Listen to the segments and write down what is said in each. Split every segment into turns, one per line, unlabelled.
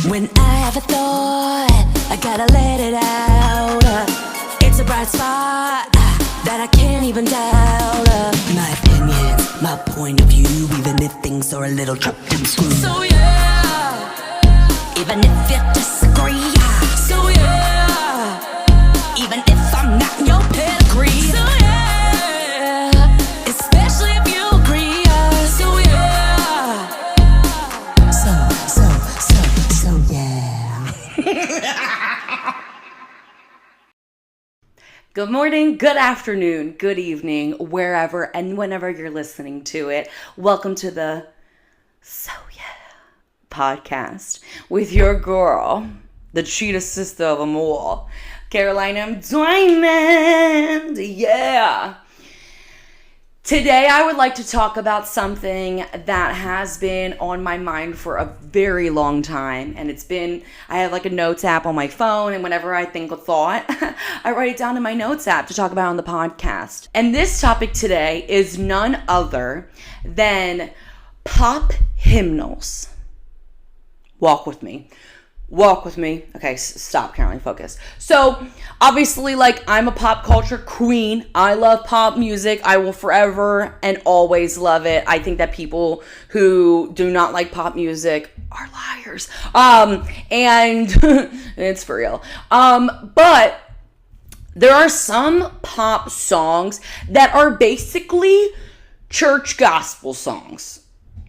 When I have a thought, I gotta let it out. It's a bright spot that I can't even doubt. My opinions, my point of view, even if things are a little chopped and screwed. So yeah, even if you disagree. So yeah, even if I'm not in your pedigree. So yeah, especially if you agree. So yeah, so yeah. Good morning, good afternoon, good evening, wherever and whenever you're listening to it. Welcome to the So Yeah podcast with your girl, the cheetah sister of them all, Caroline M. Diamond. Yeah. Today I would like to talk about something that has been on my mind for a very long time. And I have like a notes app on my phone, and whenever I think a thought, I write it down in my notes app to talk about on the podcast. And this topic today is none other than pop hymnals. Walk with me. Okay, stop, Caroline, focus. So, obviously, I'm a pop culture queen. I love pop music. I will forever and always love it. I think that people who do not like pop music are liars. And it's for real. But there are some pop songs that are basically church gospel songs.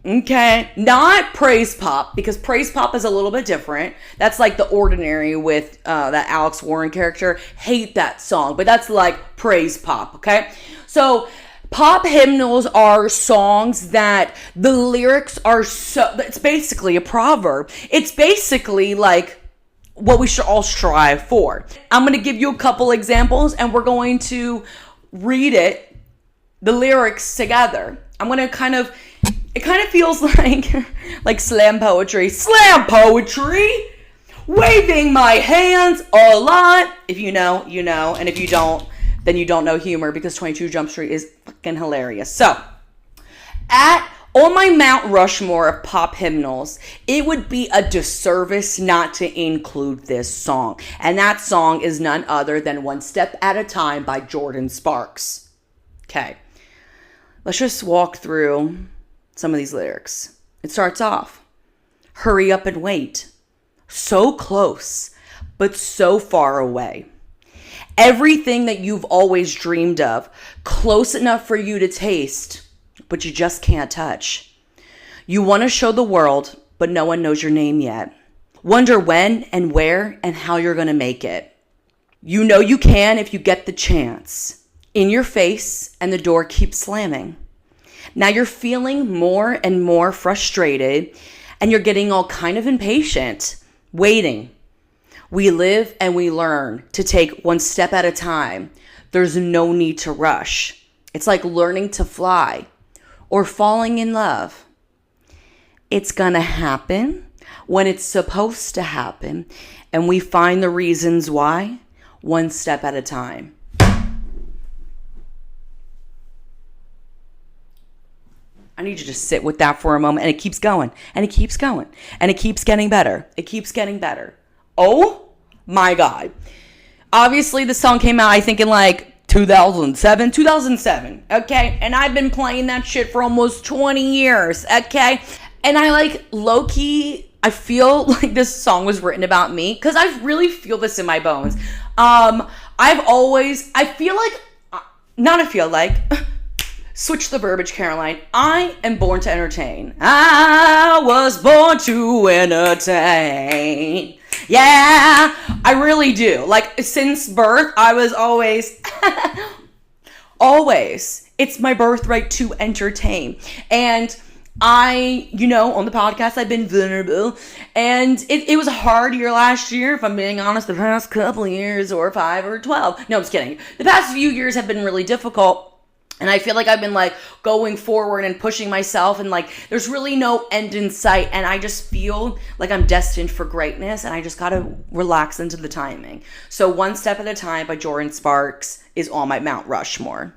Okay, not praise pop, because praise pop is a little bit different. That's like The Ordinary with that Alex Warren character. Hate that song, but that's like praise pop, okay? So pop hymnals are songs that the lyrics are it's basically a proverb. It's basically like what we should all strive for. I'm going to give you a couple examples, and we're going to read the lyrics together. I'm going to it kind of feels like slam poetry. Slam poetry! Waving my hands a lot. If you know, you know. And if you don't, then you don't know humor, because 22 Jump Street is fucking hilarious. So, on my Mount Rushmore of pop hymnals, it would be a disservice not to include this song. And that song is none other than One Step at a Time by Jordin Sparks. Okay. Let's just walk through some of these lyrics. It starts off, hurry up and wait. So close, but so far away. Everything that you've always dreamed of, close enough for you to taste, but you just can't touch. You want to show the world, but no one knows your name yet. Wonder when and where and how you're going to make it. You know you can if you get the chance. In your face, and the door keeps slamming. Now you're feeling more and more frustrated, and you're getting all kind of impatient, waiting. We live and we learn to take one step at a time. There's no need to rush. It's like learning to fly or falling in love. It's gonna happen when it's supposed to happen, and we find the reasons why one step at a time. I need you to sit with that for a moment, and it keeps going, and it keeps going, and it keeps getting better. It keeps getting better. Oh my God. Obviously, the song came out, I think, in 2007, okay? And I've been playing that shit for almost 20 years, okay? And I low-key, I feel like this song was written about me, because I really feel this in my bones. Switch the verbiage, Caroline. I am born to entertain. I was born to entertain. Yeah, I really do. Since birth, I was always, it's my birthright to entertain. And I, on the podcast, I've been vulnerable. And it was a hard year last year, if I'm being honest, the past couple of years, or 5 or 12. No, I'm just kidding. The past few years have been really difficult. And I feel like I've been going forward and pushing myself, and there's really no end in sight. And I just feel like I'm destined for greatness, and I just got to relax into the timing. So One Step at a Time by Jordin Sparks is on my Mount Rushmore.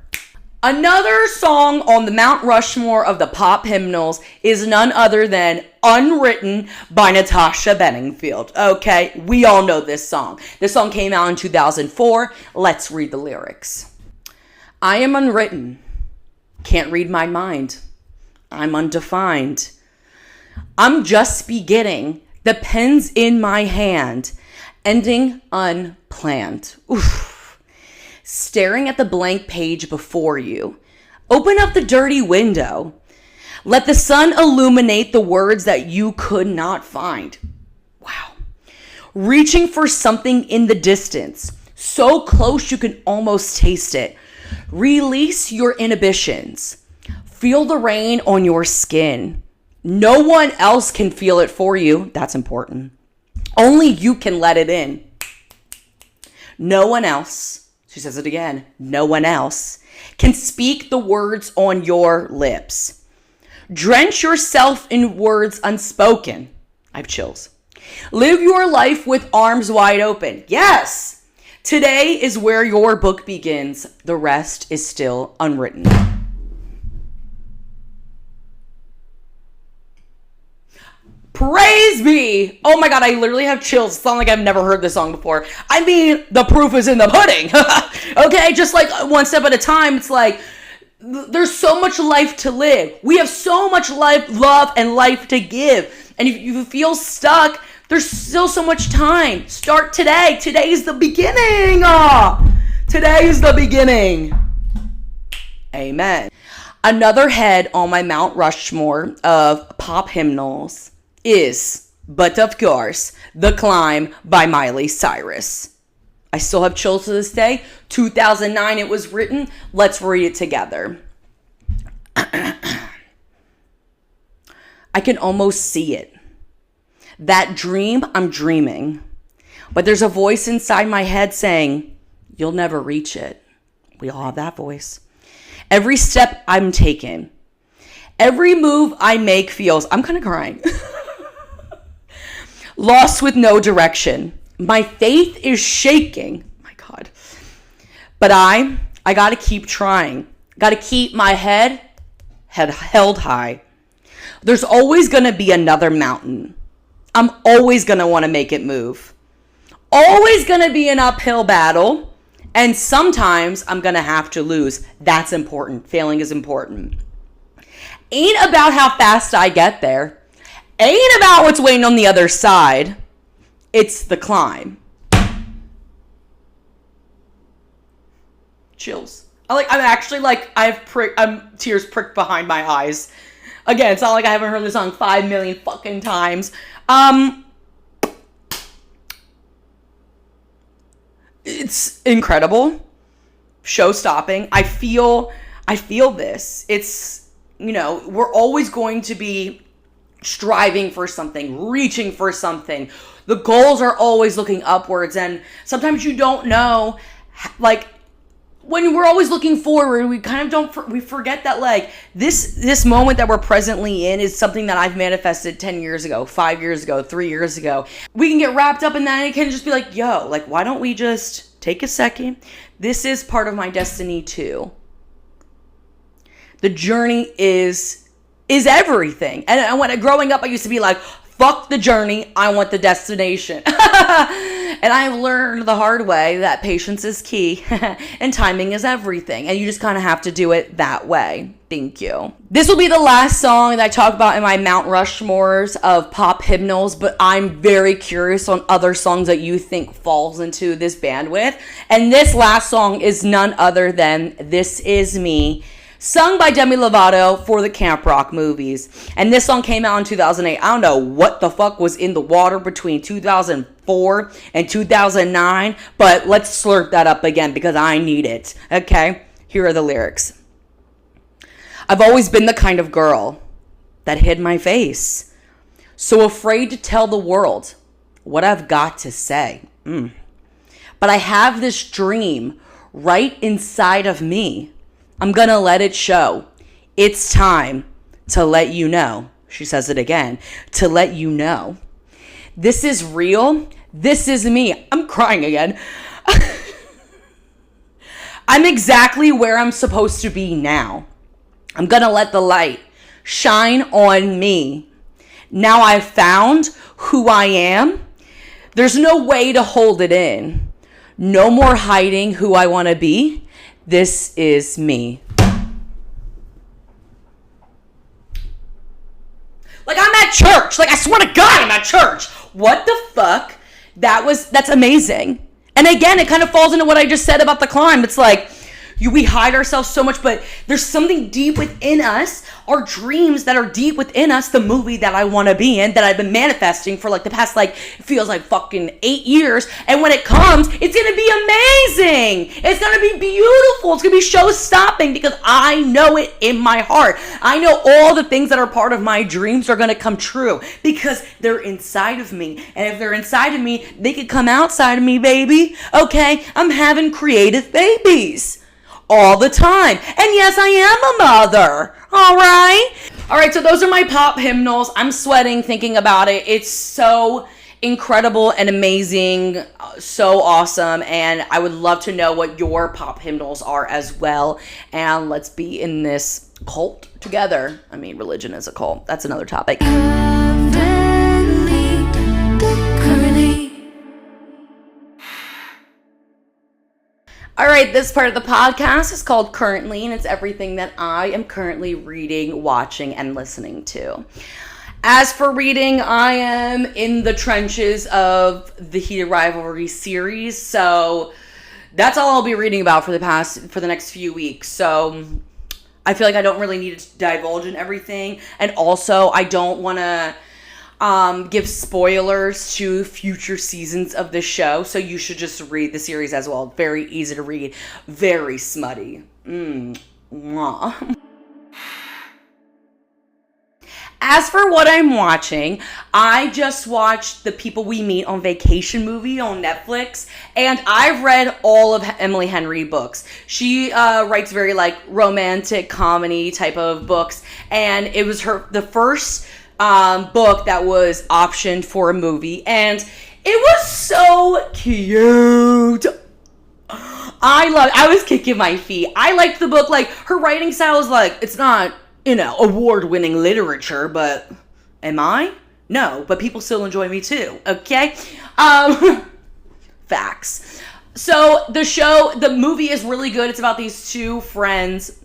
Another song on the Mount Rushmore of the pop hymnals is none other than Unwritten by Natasha Bedingfield. Okay, we all know this song. This song came out in 2004. Let's read the lyrics. I am unwritten, can't read my mind. I'm undefined. I'm just beginning, the pen's in my hand, ending unplanned. Oof. Staring at the blank page before you. Open up the dirty window. Let the sun illuminate the words that you could not find. Wow. Reaching for something in the distance, so close you can almost taste it. Release your inhibitions. Feel the rain on your skin. No one else can feel it for you. That's important. Only you can let it in. No one else. She says it again. No one else can speak the words on your lips. Drench yourself in words unspoken. I have chills. Live your life with arms wide open. Yes. Today is where your book begins. The rest is still unwritten. Praise be. Oh my God, I literally have chills. It's not like I've never heard this song before. I mean, the proof is in the pudding. Okay, just like one step at a time. It's like, there's so much life to live. We have so much life, love, and life to give. And if you feel stuck, there's still so much time. Start today. Today is the beginning. Today is the beginning. Amen. Another head on my Mount Rushmore of pop hymnals is, but of course, The Climb by Miley Cyrus. I still have chills to this day. 2009 it was written. Let's read it together. I can almost see it. That dream I'm dreaming. But there's a voice inside my head saying, you'll never reach it. We all have that voice. Every step I'm taking, every move I make feels, I'm kind of crying. Lost with no direction. My faith is shaking. My God. But I got to keep trying. Got to keep my head held high. There's always going to be another mountain. I'm always going to want to make it move. Always going to be an uphill battle. And sometimes I'm going to have to lose. That's important. Failing is important. Ain't about how fast I get there. Ain't about what's waiting on the other side. It's the climb. Chills. I'm tears pricked behind my eyes. Again, it's not like I haven't heard this song 5 million fucking times. It's incredible. Show-stopping. I feel this. It's, we're always going to be striving for something, reaching for something. The goals are always looking upwards, and sometimes you don't know, like, when we're always looking forward, we kind of we forget that, like, this moment that we're presently in is something that I've manifested 10 years ago, 5 years ago, 3 years ago. We can get wrapped up in that, and it can just be like, yo, like, why don't we just take a second? This is part of my destiny too. The journey is everything. And when growing up, I used to be like, fuck the journey, I want the destination. And I've learned the hard way that patience is key and timing is everything. And you just kind of have to do it that way. Thank you. This will be the last song that I talk about in my Mount Rushmores of pop hymnals, but I'm very curious on other songs that you think falls into this bandwidth. And this last song is none other than This Is Me, sung by Demi Lovato for the Camp Rock movies. And this song came out in 2008. I don't know what the fuck was in the water between 2004 and 2009, but let's slurp that up again because I need it. Okay, here are the lyrics. I've always been the kind of girl that hid my face, so afraid to tell the world what I've got to say. But I have this dream right inside of me. I'm gonna let it show. It's time to let you know. She says it again. To let you know. This is real. This is me. I'm crying again. I'm exactly where I'm supposed to be now. I'm going to let the light shine on me. Now I've found who I am. There's no way to hold it in. No more hiding who I want to be. This is me. Like, I'm at church. Like, I swear to God, I'm at church. What the fuck? That's amazing. And again, it kind of falls into what I just said about the climb. It's like, we hide ourselves so much, but there's something deep within us, our dreams that are deep within us, the movie that I want to be in, that I've been manifesting for like the past, like, it feels like fucking 8 years. And when it comes, it's going to be amazing. It's going to be beautiful. It's going to be show-stopping because I know it in my heart. I know all the things that are part of my dreams are going to come true because they're inside of me. And if they're inside of me, they could come outside of me, baby. Okay? I'm having creative babies all the time. And yes, I am a mother. All right, so those are my pop hymnals. I'm sweating thinking about it. It's so incredible and amazing, so awesome, and I would love to know what your pop hymnals are as well. And let's be in this cult together. I mean, religion is a cult. That's another topic. All right, this part of the podcast is called Currently, and it's everything that I am currently reading, watching, and listening to. As for reading, I am in the trenches of the Heated Rivalry series, so that's all I'll be reading about for the next few weeks. So I feel like I don't really need to divulge in everything, and also I don't want to give spoilers to future seasons of the show, so you should just read the series as well. Very easy to read, very smutty. Mwah. As for what I'm watching, I just watched The People We Meet on Vacation movie on Netflix, and I've read all of Emily Henry books. She writes very like romantic comedy type of books, and it was the first book that was optioned for a movie, and it was so cute. I was kicking my feet. I liked the book. Like, her writing style is like, it's not, award-winning literature, but am I? No, but people still enjoy me too, okay? Facts. So the movie is really good. It's about these two friends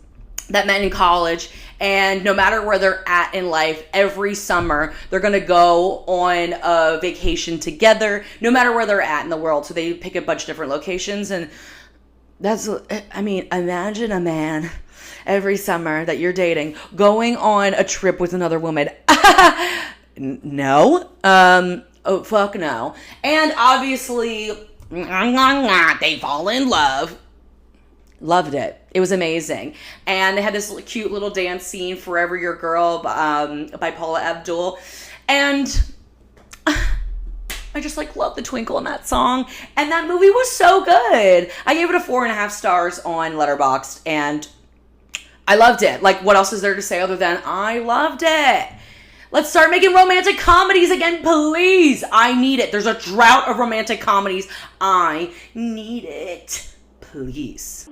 that met in college, and no matter where they're at in life, every summer they're gonna go on a vacation together, no matter where they're at in the world. So they pick a bunch of different locations, and imagine a man every summer that you're dating going on a trip with another woman. No. Oh, fuck no. And obviously, they fall in love. Loved it. It was amazing. And they had this cute little dance scene, Forever Your Girl, by Paula Abdul. And I just love the twinkle in that song. And that movie was so good. I gave it a 4.5 stars on Letterboxd, and I loved it. What else is there to say other than I loved it? Let's start making romantic comedies again, please. I need it. There's a drought of romantic comedies. I need it. Please.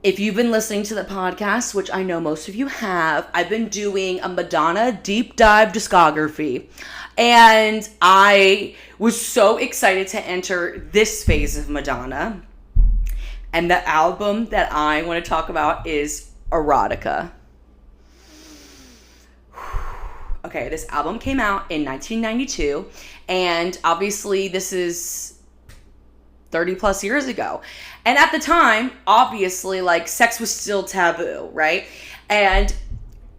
If you've been listening to the podcast, which I know most of you have, I've been doing a Madonna deep dive discography. And I was so excited to enter this phase of Madonna. And the album that I want to talk about is Erotica. Okay, this album came out in 1992. And obviously this is 30 plus years ago. And at the time, obviously, sex was still taboo, right? And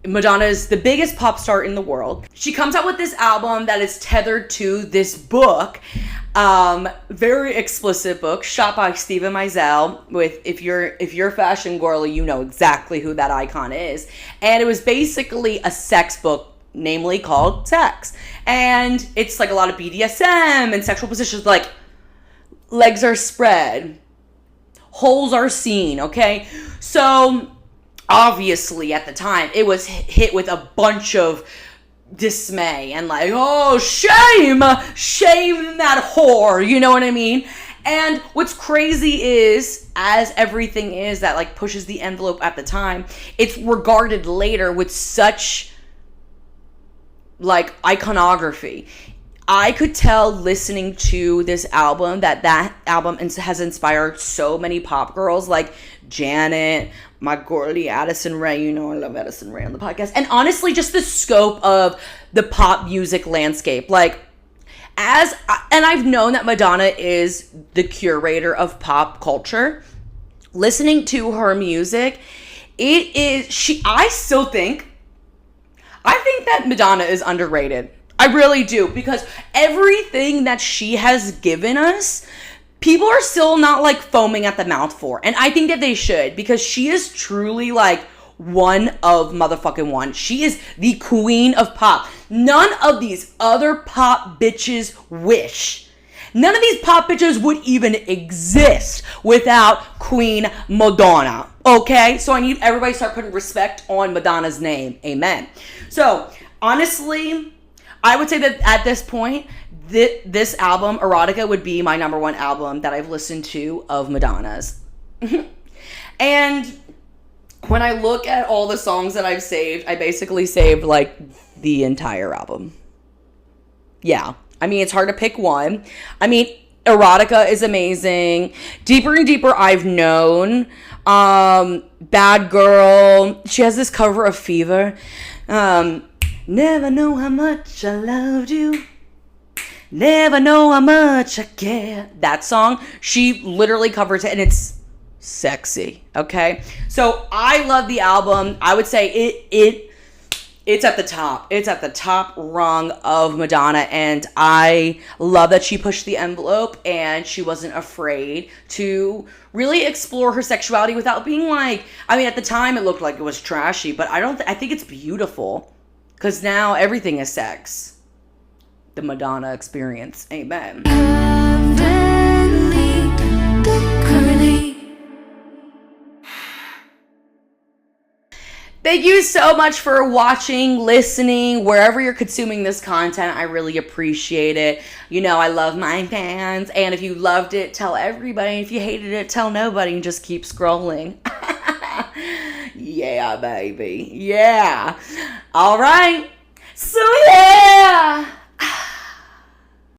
Madonna is the biggest pop star in the world. She comes out with this album that is tethered to this book, very explicit book, shot by Steven Meisel. With if you're a fashion girly, you know exactly who that icon is. And it was basically a sex book, namely called Sex. And it's a lot of BDSM and sexual positions, legs are spread, holes are seen, okay? So, obviously, at the time, it was hit with a bunch of dismay and oh, shame that whore, you know what I mean? And what's crazy is, as everything is that like pushes the envelope at the time, it's regarded later with such like iconography. I could tell listening to this album that album has inspired so many pop girls like Janet, my girlie Addison Rae. You know I love Addison Rae on the podcast. And honestly, just the scope of the pop music landscape. Like, and I've known that Madonna is the curator of pop culture. Listening to her music, I think that Madonna is underrated. I really do, because everything that she has given us, people are still not like foaming at the mouth for. And I think that they should, because she is truly like one of motherfucking one. She is the queen of pop. None of these other pop bitches wish. None of these pop bitches would even exist without Queen Madonna. Okay? So I need everybody to start putting respect on Madonna's name. Amen. So, honestly, I would say that at this point, this album, Erotica, would be my number one album that I've listened to of Madonna's. And when I look at all the songs that I've saved, I basically saved like the entire album. Yeah. I mean, it's hard to pick one. I mean, Erotica is amazing. Deeper and Deeper I've known. Bad Girl. She has this cover of Fever. Never know how much I loved you. Never know how much I care. That song, she literally covers it, and it's sexy. Okay, so I love the album. I would say it's at the top. It's at the top rung of Madonna, and I love that she pushed the envelope and she wasn't afraid to really explore her sexuality without being like. I mean, at the time it looked like it was trashy, but I think it's beautiful. Because now everything is sex. The Madonna experience. Amen. Thank you so much for watching, listening, wherever you're consuming this content. I really appreciate it. You know, I love my fans. And if you loved it, tell everybody. If you hated it, tell nobody, and just keep scrolling. Yeah, baby. Yeah. All right. So, yeah.